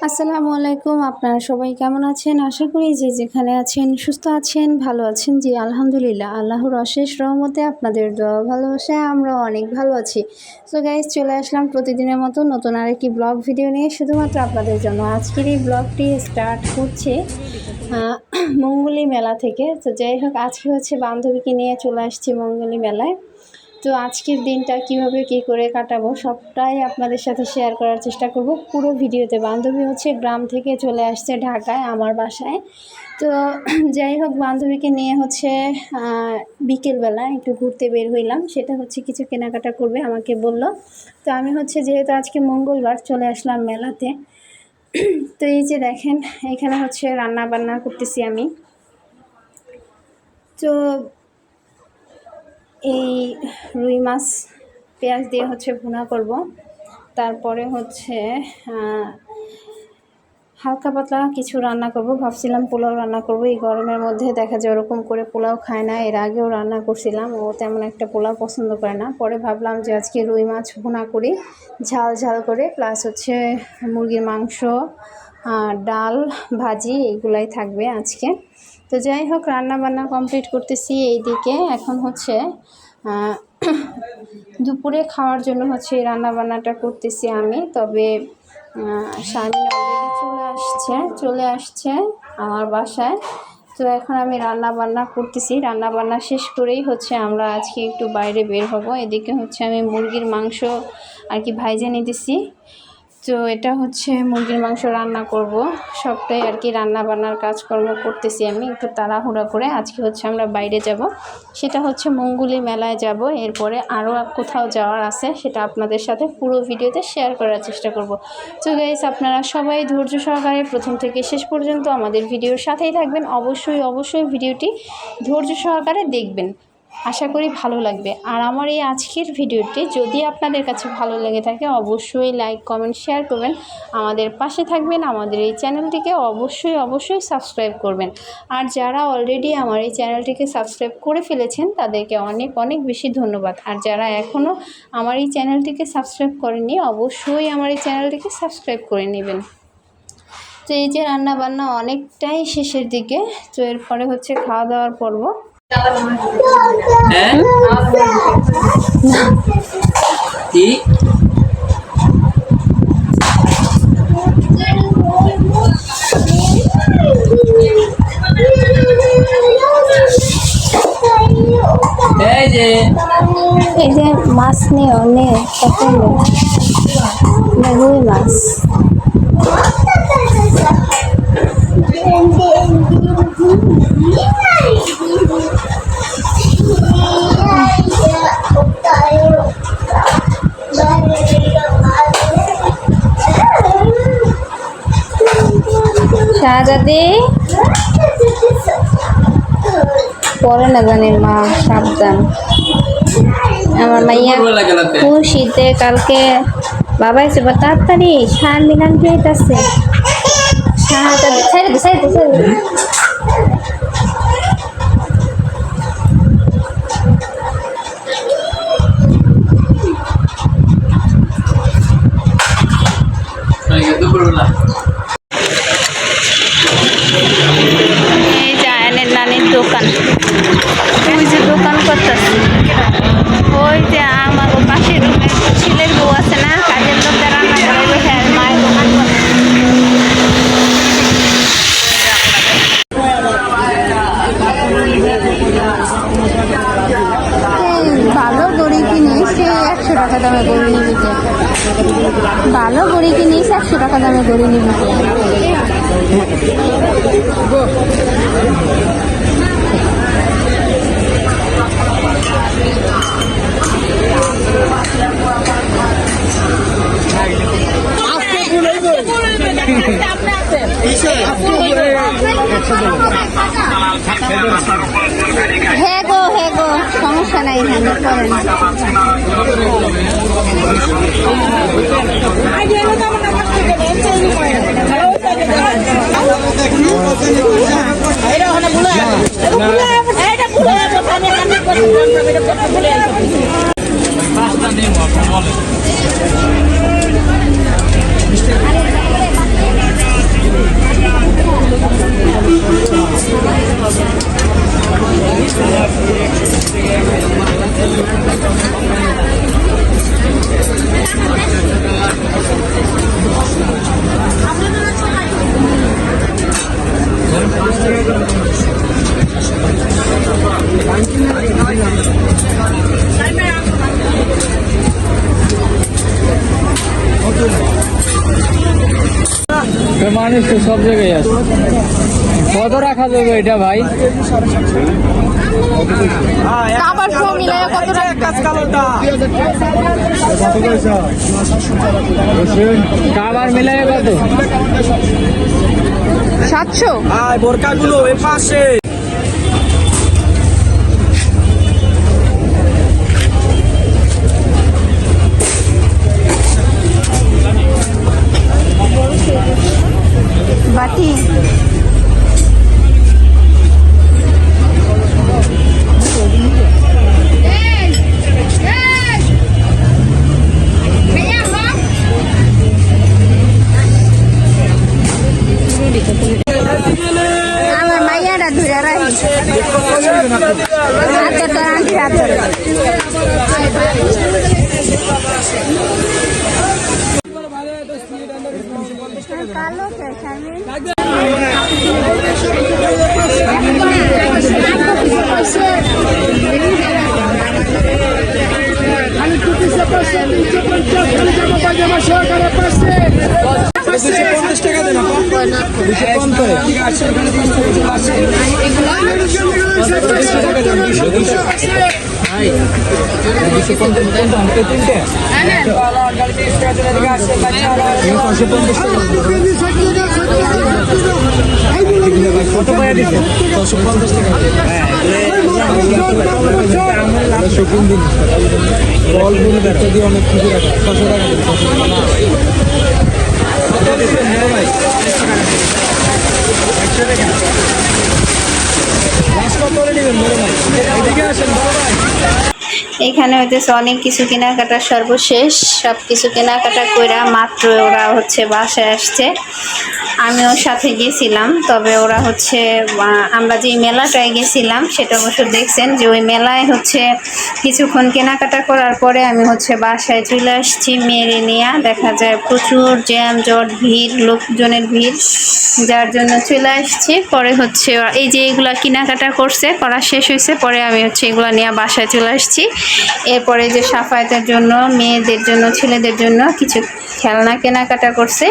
আসসালামু আলাইকুম। আপনারা সবাই কেমন আছেন? আশা করি যে যেখানে আছেন সুস্থ আছেন, ভালো আছেন। জি আলহামদুলিল্লাহ, আল্লাহর অশেষ রহমতে আপনাদের দোয়া ভালোবাসায় আমরা অনেক ভালো আছি। সো গাইজ, চলে আসলাম প্রতিদিনের মতো নতুন আরেকটি ব্লগ ভিডিও নিয়ে শুধুমাত্র আপনাদের জন্য। আজকের এই ব্লগটি স্টার্ট করছে মঙ্গলী মেলা থেকে। তো যাই হোক, আজকে হচ্ছে বান্ধবীকে নিয়ে চলে আসছি মঙ্গলী মেলায়। তো আজকের দিনটা কিভাবে কী করে কাটাবো সবটাই আপনাদের সাথে শেয়ার করার চেষ্টা করব পুরো ভিডিওতে। বান্ধবী হচ্ছে গ্রাম থেকে চলে আসছে ঢাকায় আমার বাসায়। তো যাই হোক, বান্ধবীকে নিয়ে হচ্ছে বিকেলবেলা একটু ঘুরতে বের হইলাম। সেটা হচ্ছে কিছু কেনাকাটা করবে আমাকে বলল। তো আমি হচ্ছে যেহেতু আজকে মঙ্গলবার চলে আসলাম মেলাতে। তো এই যে দেখেন, এখানে হচ্ছে রান্না বান্না করতেছি আমি। তো এই রুই মাছ পেঁয়াজ দিয়ে হচ্ছে ভুনা করব। তারপরে হচ্ছে হালকা পাতলা কিছু রান্না করব। ভাবছিলাম পোলাও রান্না করব। এই গরমের মধ্যে দেখা যায় ওরকম করে পোলাও খায় না। এর আগেও রান্না করছিলাম, ও তেমন একটা পোলাও পছন্দ করে না। পরে ভাবলাম যে আজকে রুই মাছ ভুনা করি ঝাল ঝাল করে, প্লাস হচ্ছে মুরগির মাংস, ডাল, ভাজি এগুলাই থাকবে আজকে। তো যাই হোক, রান্না বান্না কমপ্লিট করতেছি এইদিকে। এখন হচ্ছে দুপুরে খাওয়ার জন্য হচ্ছে এই রান্না বান্নাটা করতেছি আমি। তবে স্বামী অলরেডি চলে আসছে আমার বাসায়। তো এখন আমি রান্না বান্না করতেছি। রান্না বান্না শেষ করেই হচ্ছে আমরা আজকে একটু বাইরে বের হব। এদিকে হচ্ছে আমি মুরগির মাংস আর কি ভাইজে নিতেছি। তো এটা হচ্ছে মুরগির মাংস রান্না করব। সবটাই আর কি রান্না বান্নার কাজকর্ম করতেছি আমি একটু তাড়াহুড়া করে। আজকে হচ্ছে আমরা বাইরে যাব, সেটা হচ্ছে মঙ্গলী মেলায় যাব। এরপরে আরও কোথাও যাওয়ার আছে, সেটা আপনাদের সাথে পুরো ভিডিওতে শেয়ার করার চেষ্টা করব। তো গাইস, আপনারা সবাই ধৈর্য সহকারে প্রথম থেকে শেষ পর্যন্ত আমাদের ভিডিওর সাথেই থাকবেন। অবশ্যই ভিডিওটি ধৈর্য সহকারে দেখবেন, আশা করি ভালো লাগবে। আর আমার এই আজকের ভিডিওটি যদি আপনাদের কাছে ভালো লেগে থাকে অবশ্যই লাইক কমেন্ট শেয়ার করবেন, আমাদের পাশে থাকবেন। আমাদের এই চ্যানেলটিকে অবশ্যই সাবস্ক্রাইব করবেন। আর যারা অলরেডি আমার এই চ্যানেলটিকে সাবস্ক্রাইব করে ফেলেছেন তাদেরকে অনেক বেশি ধন্যবাদ। আর যারা এখনও আমার এই চ্যানেলটিকে সাবস্ক্রাইব করেননি অবশ্যই আমার এই চ্যানেলটিকে সাবস্ক্রাইব করে নেবেন। তো এই যে রান্না বান্না অনেকটাই শেষের দিকে। তো এরপরে হচ্ছে খাওয়া দাওয়ার পর্ব। এই যে মাছ নিয়ে অনেক রুই মাছ। শাহজাদি পরে না জানি মা, সাবধান। আমার মাইয়া খুশিতে কালকে বাবা এসে তাড়াতাড়ি সার মিলান খেয়েছে। শাহজাদি ছেড়ে দে। এই যে আয়নের নানির দোকান, ওই যে দোকান করতেছে। ওই যে আমার পাশের রুমের ছেলের বউ আছে না, কাজের লোকটা রান্না করে বসে আর মায়ের দোকান করে। ভালো গড়ি কিনিস 100 টাকা দামে গড়ি নিবি। ভালো গড়ি কিনিস 100 টাকা দামে গড়ি নিবি। হ্যাঁ গো সমস্যা নাই, হ্যান্ডেল করেন। মানুষ তো সব জায়গায় আছে। কত রাখা যাবে এটা ভাই? আবার সব মিলায় কত কাবার মিলায় কত? 700। বোরকাগুলো ওই পাশে বাটি আমার মাইয়াটা ধরে রাখি কালো অনেক খুশি রাখা 600 টাকা। এখানে হইতেছে অনেক কিছু কেনাকাটা সর্বশেষ সব কিছু কেনাকাটা কইরা মাত্র ওরা হচ্ছে বাসায় আসছে। আমিও সাথে গেছিলাম, তবে ওরা হচ্ছে আমরা যে মেলাটায় গেছিলাম সেটা অবশ্য দেখছেন যে ওই মেলায় হচ্ছে কিছুক্ষণ কেনাকাটা করার পরে আমি হচ্ছে বাসায় চলে আসছি মেয়েরে নিয়ে। দেখা যায় প্রচুর জ্যাম জট ভিড়, লোকজনের ভিড়, যার জন্য চলে আসছি। পরে হচ্ছে এই যে এগুলা কেনাকাটা করা শেষ হয়েছে, পরে আমি হচ্ছে এগুলা নিয়ে বাসায় চলে আসছি। এরপরে যে সাফায়াতের জন্য, মেয়েদের জন্য, ছেলেদের জন্য কিছু খেলনা কেনাকাটা করছে।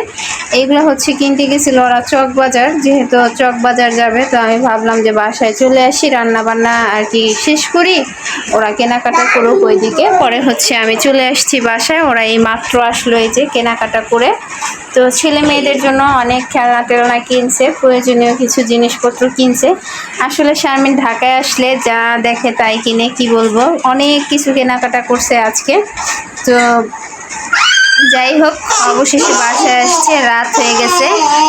এইগুলো হচ্ছে কিনতে গেছিল ওরা চকবাজার, যেহেতু চকবাজার যাবে তো আমি ভাবলাম যে বাসায় চলে আসি, রান্না বান্না আর কি শেষ করি, ওরা কেনাকাটা করুক ওইদিকে। পরে হচ্ছে আমি চলে আসছি বাসায়, ওরা এই মাত্র আসলো এই যে কেনাকাটা করে। তো ছেলে মেয়েদের জন্য অনেক খেলনা টেলনা কিনছে, প্রয়োজনীয় কিছু জিনিসপত্র কিনছে। আসলে শারমিন ঢাকায় আসলে যা দেখে তাই কিনে, কি বলবো, অনেক কিছু কেনাকাটা করছে আজকে। তো যাই হোক, অবশেষে বাসায় আসছে, রাত হয়ে গেছে।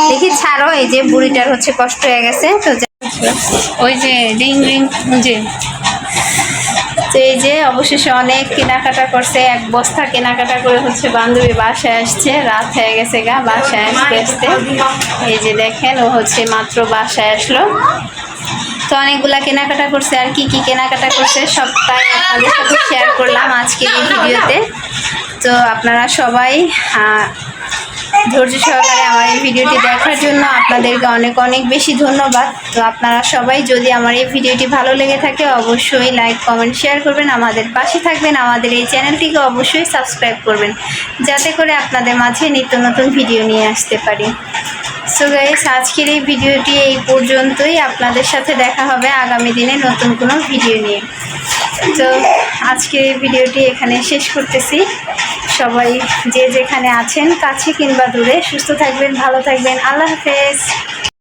দেখি ছাড়ো, এই যে বুড়িটার হচ্ছে কষ্ট হয়ে গেছে। তো ওই যে রিং রিং যে, তো এই যে অবশেষে অনেক কেনাকাটা করছে, এক বস্তা কেনাকাটা করে হচ্ছে বান্ধবী বাসায় আসছে। রাত হয়ে গেছে গা বাসায় আসতে আসতে। এই যে দেখেন, ও হচ্ছে মাত্র বাসায় আসলো। তো অনেকগুলা কেনাকাটা করছে, আর কি কি কেনাকাটা করছে সবটাই আপনাদের সাথে শেয়ার করলাম আজকের এই ভিডিওতে। তো আপনারা সবাই ধৈর্য সহকারে আমার এই ভিডিওটি দেখার জন্য আপনাদেরকে অনেক অনেক বেশি ধন্যবাদ। তো আপনারা সবাই যদি আমার এই ভিডিওটি ভালো লেগে থাকে অবশ্যই লাইক কমেন্ট শেয়ার করবেন, আমাদের পাশে থাকবেন, আমাদের এই চ্যানেলটিকে অবশ্যই সাবস্ক্রাইব করবেন, যাতে করে আপনাদের মাঝে নিত্য নতুন ভিডিও নিয়ে আসতে পারি। সো গাইস, আজকের এই ভিডিওটি এই পর্যন্তই। আপনাদের সাথে দেখা হবে আগামী দিনে নতুন কোনো ভিডিও নিয়ে। তো আজকের এই ভিডিওটি এখানে শেষ করতেছি। সবাই যে যেখানে আছেন, কাছে কিংবা দূরে, সুস্থ থাকবেন, ভালো থাকবেন। আল্লাহ হাফেজ।